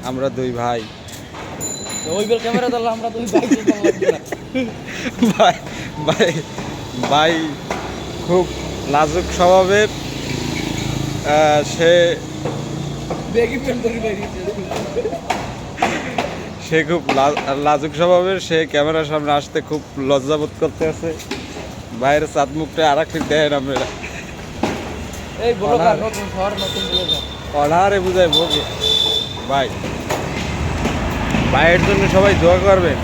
আমরা দুই ভাই। ওই বেল ক্যামেরা ধরলাম আমরা দুই ভাই ভাই ভাই ভাই খুব লাজুক স্বভাবের। সে বেগি পেন ধরে সে খুব লাজুক স্বভাবের। সে ক্যামেরার সামনে আসতে খুব লজ্জাবোধ করতে আছে। বাইরের চাঁদ মুখটা আর এক ফিট দেখেন আপনারা। এই ব্লগার নতুন শহর নতুন ব্লগার অনারে বুঝাই বকে ভাই। ভাইয়ের জন্য সবাই দোয়া করবেন।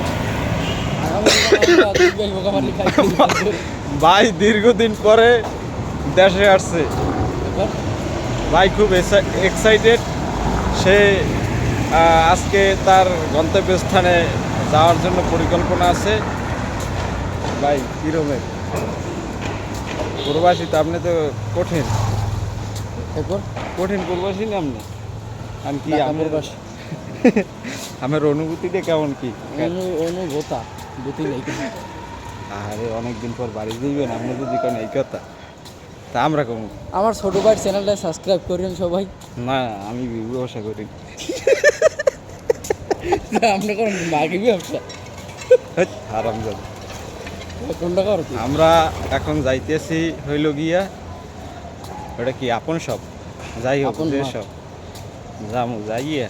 ভাই দীর্ঘদিন পরে দেশে আসছে। ভাই খুব এক্সাইটেড। সে আজকে তার গন্তব্যস্থানে যাওয়ার জন্য পরিকল্পনা আছে। ভাই কিরমের প্রবাসী তো আপনি তো কঠিন কঠিন প্রবাসী না আপনি। আমি কি আমার অনুভূতিটা কেমন কি অনুভূতা বুঝি নাই আরে অনেকদিন পর বাড়ি যাইবেন আপনি যদি কোন এই কথা তা আমরা কম। আমার ছোট ভাই চ্যানেলটা সাবস্ক্রাইব করেন সবাই। না আমি ব্যবসা করি। আমরা করেন বাকি ব্যবসা আরামজাদা। কোনটা করো আমরা এখন যাইতেছি হইল গিয়া ওটা কি আপন সব যাই হোক আপন যে মাঠ। সব যামু যাইয়া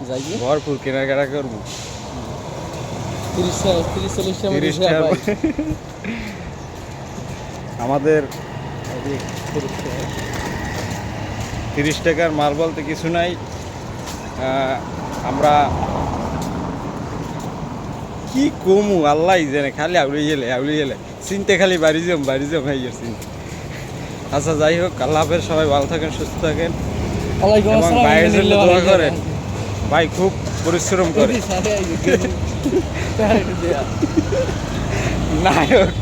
যাই ভরপুর কেনাকাটা করবো। 30-40 টাকা আমাদের 30 টাকার মাল বলতে কিছু নাই। আমরা কি কমু আল্লাহ জানে, খালি আউড়ে গেলে চিনতে খালি বাড়ি যাম হয়ে গেছে। আচ্ছা যাই হোক, আল্লাহ হাফেজ। সবাই ভালো থাকেন, সুস্থ থাকেন এবং ভাইয়ের জন্য দোয়া করেন। ভাই খুব পরিশ্রম করে নায়ক। নায়ক।